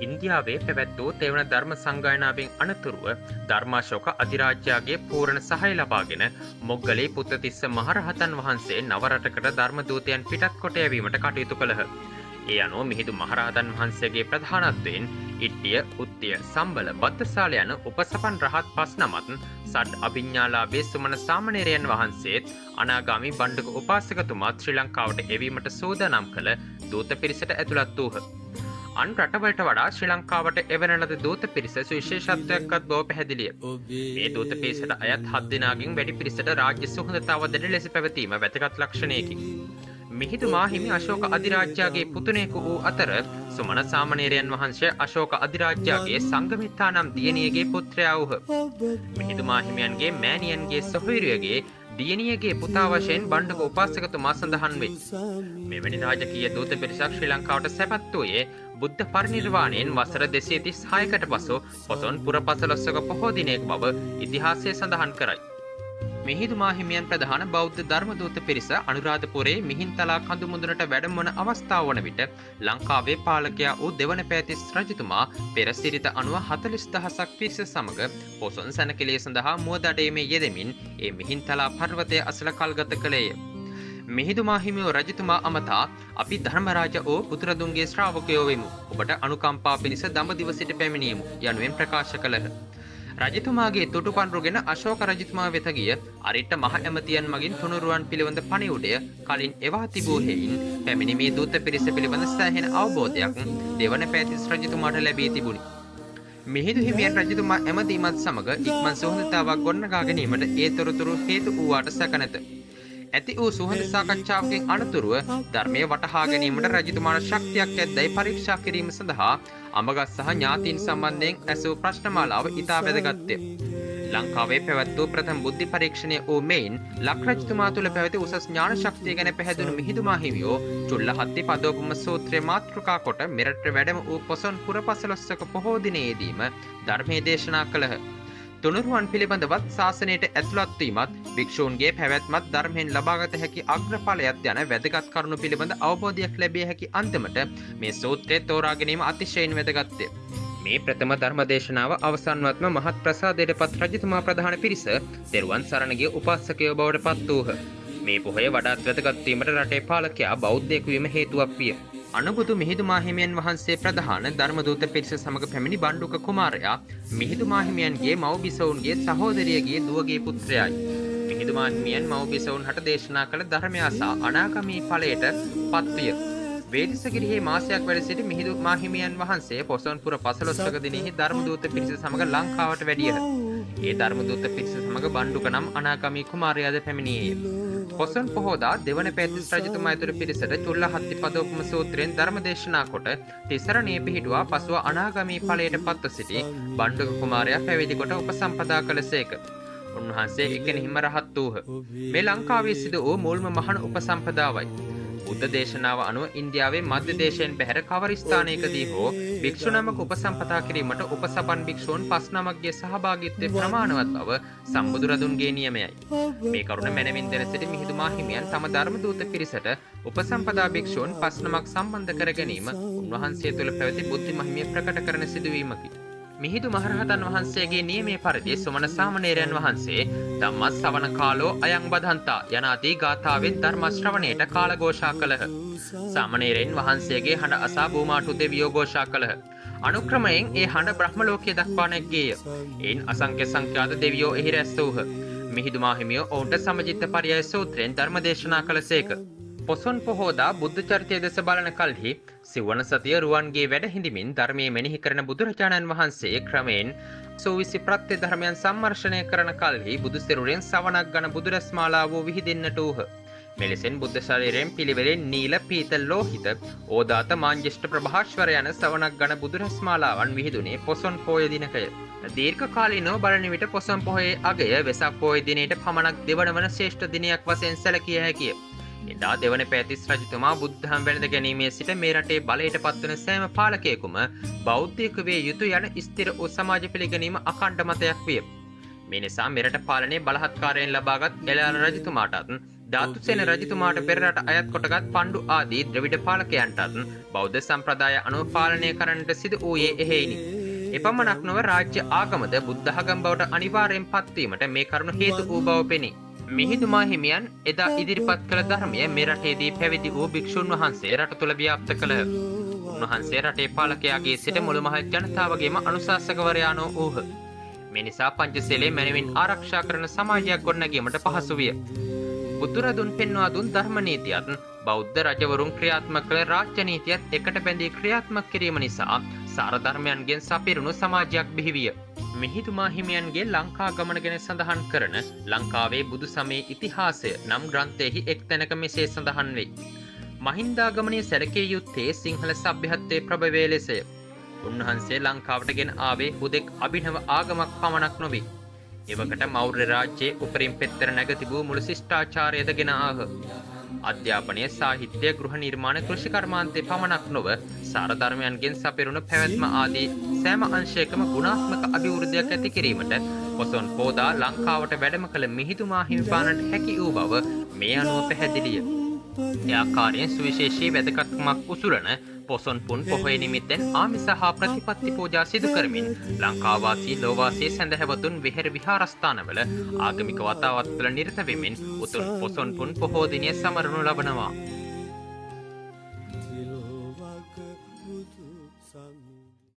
ඉන්දියාවේ පැවැත් වූ තෙවන ධර්ම සංගායනාවෙන් අනතුරුව ධර්මාශෝක අධිරාජ්‍යයාගේ පූර්ණ සහාය ලබාගෙන මොග්ගලී පුත්තතිස්ස මහරහතන් වහන්සේ නවරටකට ධර්ම දූතයන් පිටත් කොට යැවීමට කටයුතු කළහ. ඒ අනුව මිහිඳු මහරහතන් වහන්සේගේ ප්‍රධානත්වයෙන් ඉට්ටිය, උත්තිය, සම්බල, බද්දසාල යන උපසපන් රහත් පස් නමත් සඩ් අභිඥාලාභී සුමන සාමණේරයන් වහන්සේත් අනාගාමි බණ්ඩුක උපාසකතුමාත් ශ්‍රී ලංකාවට එවීමට සූදානම් කළ දූත පිරිසට ඇතුළත් වූහ. අන් රටවලට වඩා ශ්‍රී ලංකාවට එවන ලද දූත පිරිස සුවිශේෂත්වයක්වත් බව පැහැදිලිය. මේ දූත පිරිසට අයත් 7 දෙනාගෙන් වැඩි පිරිසට රාජ්‍ය සුහදතාව දැඩි ලෙස පැවතීම වැදගත් ලක්ෂණයකි. මිහිඳු මාහිමි අශෝක අධිරාජ්‍යයාගේ පුතුණෙකු වූ අතර සුමන සාමණේරයන් වහන්සේ අශෝක අධිරාජ්‍යයාගේ සංඝමිත්තා නම් දියණියගේ පුත්‍රයා වූහ. මිහිඳු මාහිමියන්ගේ මෑණියන්ගේ සොහොයුරියගේ දියණියගේ පුතා වශයෙන් බණ්ඩුක උපාසකතුමා සඳහන් වේ. මෙවැනි රාජකීය දූත පිරිසක් ශ්‍රී ලංකාවට සැපත් වූයේ බුද්ධ පරිනිර්වාණයෙන් වසර 236කට පසු පොසොන් පුර 15 පොහෝ දිනයක බව ඉතිහාසය සඳහන් කරයි. මිහිඳු මාහිමියන් ප්‍රධාන බෞද්ධ ධර්ම දූත පිරිස අනුරාධපුරයේ මිහින්තලා කඳුමුදුනට වැඩමවන අවස්ථාව වන විට ලංකාවේ පාලකයා වූ දෙවන පෑතිස් රජතුමා පෙර සිරිත අනුව 40000ක් පිරිස සමග පොසොන් සැනකෙළිය සඳහා මුවදඩේමේ යෙදෙමින් ඒ මිහින්තලා පර්වතය අසල කල්ගත කළේය. මිහිඳු මාහිමියෝ රජතුමා අමතා අපි ධර්මරාජ වූ බුදුරදුන්ගේ ශ්‍රාවකයෝ වෙමු. ඔබට අනුකම්පා පිණිස දඹදිව සිට පැමිණියෙමු යනුවෙන් ප්‍රකාශ කළහ. රජතුමාගේ තුටුපන්රුගෙන අශෝක රජතුමා වෙත ගිය අරිට්ට මහ ඇමතියන් මගින් තුනුරුවන් පිළිබඳ පණිවුඩය කලින් එවා තිබූ හේයින් පැමිණි මේ දූත පිරිස පිළිබඳ සෑහෙන අවබෝධයක් දෙවන පෑතිස් රජතුමාට ලැබී තිබුණි. මිහිඳු හිමියන් රජතුමා ඇමතීමත් සමග ඉක්මන් සුහදතාවක් ගොඩනගා ගැනීමට ඒ තොරතුරු හේතු වූවාට සැක නැත. ඇති වූ සුහද සාකච්ඡාවකින් අනතුරුව ධර්මය වටහා ගැනීමට රජතුමාට ශක්තියක් ඇද්දැයි පරීක්ෂා කිරීම සඳහා අමගස් සහ ඥාතීන් සම්බන්ධයෙන් ඇසූ ප්‍රශ්නමාලාව ඉතා වැදගත්ය. ලංකාවේ පැවැත් වූ ප්‍රථම බුද්ධි පරීක්ෂණය වූ මෙයින් ලක් රජතුමා තුළ පැවති උසස් ඥාන ශක්තිය ගැන පැහැදුණු මිහිඳු මාහිමියෝ චුල්ලහත්ති පදෝපම සූත්‍රය මාතෘකා කොට මෙරට වැඩම වූ පොසොන් පුර 15 පොහෝ දිනයේදීම ධර්මයේ දේශනා කළහ. තුනුරුවන් පිළිබඳවත් ශාසනයට ඇතුළත් වීමත් භික්ෂූන්ගේ පැවැත්මත් ධර්මයෙන් ලබාගත හැකි අග්‍රඵලයක් යන වැදගත් කරුණු පිළිබඳ අවබෝධයක් ලැබිය හැකි අන්දමට මේ සූත්‍රය තෝරා ගැනීම අතිශයින් වැදගත්ය. මේ ප්‍රථම ධර්ම දේශනාව අවසන්වත්ම මහත් ප්‍රසාදයට පත් රජතුමා ප්‍රධාන පිරිස තෙරුවන් සරණ ගිය උපාසකයෝ බවට පත් වූහ. මේ පොහොය වඩාත් වැදගත් වීමට රටේ පාලකයා බෞද්ධයෙකු වීම හේතුවක් විය. අනුබුදු මිහිඳු මාහිමියන් වහන්සේ ප්‍රධාන ධර්මදූත පිරිස සමග පැමිණි බණ්ඩුක කුමාරයා මිහිඳු මාහිමියන්ගේ මව්බිසවුන්ගේ සහෝදරියගේ දුවගේ පුත්‍රයයි. මිහිඳු මාහිමියන් මව්බිසවුන් හට දේශනා කළ ධර්මය අසා අනාගාමී ඵලයට පත්විය. වේදිසගිරියේ මාසයක් වැඩ සිටි මිහිඳු මාහිමියන් වහන්සේ පොසොන්පුර 15 දිනෙහි ධර්මදූත පිරිස සමග ලංකාවට වැඩියහ. ඒ ධර්මදූත පිරිස සමග බණ්ඩුක නම් අනාගාමී කුමාරයාද පැමිණියේය. පොසොන් පොහෝදා දෙවන පෑතිස් රජතුමා ඇතුළු පිරිසට චුල්ලහත්ති පදෝපම සූත්‍රයෙන් ධර්ම දේශනා කොට තිසරණේ පිහිටුවා පසුව අනාගාමී ඵලයට පත්ව සිටි බණ්ඩුක කුමාරයා පැවිදි කොට උපසම්පදා කළසේක. උන්වහන්සේ එකෙනෙහිම රහත් වූහ. මේ ලංකාවේ සිදු වූ මුල්ම මහණ උපසම්පදාවයි. බුද්ධ දේශනාව අනුව ඉන්දියාවේ මධ්‍ය දේශයෙන් බැහැර කවර ස්ථානයකදී හෝ භික්ෂු නමක උපසම්පදා කිරීමට උපසපන් භික්ෂූන් 5 නමක්ගේ සහභාගීත්වය ප්‍රමාණවත් බව සම්බුදුරදුන්ගේ නියමයයි. මේ කරුණ මැනවින් දැන සිටි මිහිඳු මාහිමියන් තම ධර්ම දූත පිරිසට උපසම්පදා භික්ෂූන් 5 නමක් සම්බන්ධ කර ගැනීම උන්වහන්සේ තුළ පැවති බුද්ධි මහිමය ප්‍රකට කරන සිදුවීමකි. මිහිඳු මහරහතන් වහන්සේගේ නියමයේ පරිදි සුමන සාමණේරයන් වහන්සේ ධම්මස් ශ්‍රවණ කාලෝ අයං බදන්තා යනාදී ගාථාවෙන් ධර්ම ශ්‍රවණයට කාලഘോഷා කළහ. සාමණේරයන් වහන්සේගේ හඬ අසා භූමාටු දෙවියෝ ഘോഷා කළහ. අනුක්‍රමයෙන් ඒ හඬ බ්‍රහ්ම ලෝකයේ දක්වා නැග්ගේය. එයින් අසංඛ්‍ය සංඛ්‍යාත දෙවියෝ එහි රැස් වූහ. මිහිඳු මාහිමියෝ ඔවුන්ට සමජිත්ත පරියය සූත්‍රයෙන් ධර්ම දේශනා කළසේක. පොසොන් පොහෝදා බුද්ධ චරිතය දෙස බලන කල්හි සිවණ සතිය රුවන්ගේ වැඩ හිඳමින් ධර්මයේ මෙනෙහි කරන බුදුරජාණන් වහන්සේ ක්‍රමයෙන් සෝවිසි ප්‍රත්‍ය ධර්මයන් සම්මර්ෂණය කරන කල්හි බුදු සිරුරෙන් සවනක් ගන බුදුරස් මාලාව විහිදෙන්නට වූහ. මෙලෙසෙන් බුද්ධ ශරීරයෙන් පිළිවෙලෙන් නීල පීත ලෝහිත ඕදාත මාංජිෂ්ඨ ප්‍රභාස්වර යන සවනක් ගන බුදුරස් මාලාවන් විහිදුනේ පොසොන් පෝය දිනකය. දීර්ඝ කාලීනව බලන විට පොසොන් පොහොයේ අගය වෙසක් පෝය දිනයට පමණක් දෙවන වන ශ්‍රේෂ්ඨ දිනයක් වශයෙන් සැලකිය හැකිය. එදා දෙවන පෑතිස් රජතුමා බුද්ධහම් වැළඳ ගැනීමේ සිට මේ රටේ බලයට පත්වන සෑම පාලකයෙකුම බෞද්ධයෙකු විය යුතු යන ස්ථිර වූ සමාජ පිළිගැනීම අඛණ්ඩ මතයක් විය. මේ නිසා මෙරට පාලනයේ බලහත්කාරයෙන් ලබාගත් එළාර රජතුමාටත් ධාතුසේන රජතුමාට පෙරරට අයත් කොටගත් පණ්ඩු ආදී ද්‍රවිඩ පාලකයන්ටත් බෞද්ධ සම්ප්‍රදාය අනුව පාලනය කරන්නට සිදු වූයේ එහෙයිනි. එපමණක් නොව රාජ්‍ය ආගමද බුද්ධඝම බවට අනිවාර්යෙන් පත්වීමට මේ කරුණු හේතු වූ බව පෙනේ. මිහිඳු මාහිමියන් එදා ඉදිරිපත් කළ ධර්මය මේ රටේදී පැවිදි වූ භික්ෂුන් වහන්සේ රට තුළ ව්‍යාප්ත කළහ. උන්වහන්සේ රටේ පාලකයාගේ සිට මුළු මහත් ජනතාවගේම අනුශාසකවරයා නො වූහ. මේ නිසා පංචශීලයේ මැනවින් ආරක්ෂා කරන සමාජයක් ගොඩනැගීමට පහසු විය. බුදුරදුන් පෙන්වා දුන් ධර්ම නීතියත් බෞද්ධ රජවරුන් ක්‍රියාත්මක කළ රාජ්‍ය නීතියත් එකට බැඳී ක්‍රියාත්මක කිරීම නිසා සාර ධර්මයන්ගෙන් සපිරුණු සමාජයක් බිහි විය. මිහිඳු මාහිමියන්ගේ ලංකා ගමන ගැන සඳහන් කරන ලංකාවේ බුදු සමයේ ඉතිහාසය නම් ග්‍රන්ථයෙහි එක් තැනක මෙසේ සඳහන් වෙයි. මහින්දාගමනය සැලකිය යුත්තේ සිංහල සභ්‍යත්වයේ ප්‍රභවය ලෙසය. උන්වහන්සේ ලංකාවට ගෙන ආවේ හුදෙක් අභිනව ආගමක් පමණක් නොවේ. එවකට මෞර්ය රාජ්‍යයේ උපරිම පෙත්තර නැග තිබූ මුළු ශිෂ්ටාචාරයද ගෙන ආහ. අධ්‍යාපනය, සාහිත්‍ය, ගෘහ නිර්මාණ, කෘෂි කර්මාන්තේ පමණක් නොව සාර ධර්මයන්ගෙන් සපිරුණු පැවැත්ම ආදී සෑම අංශයකම ගුණාත්මක අභිවෘද්ධියක් ඇති කිරීමට පොසොන් පෝදා ලංකාවට වැඩම කළ මිහිඳු මාහිමිපාණන්ට හැකි වූ බව මේ අනුව පැහැදිලිය. ඒ ආකාරයෙන් සුවිශේෂී වැදගත්කමක් උසුලන පොසොන් පුන් පොහොය නිමිත්තෙන් ආමිස හා ප්‍රතිපත්ති පූජා සිදු කරමින් ලංකාවාසී ලෝවාසී සැදැහැවතුන් විහෙර විහාරස්ථානවල ආගමික වතාවත්වල නිරත වෙමින් උතුම් පොසොන් පුන් පොහෝ දිනය සමරනු ලබනවා.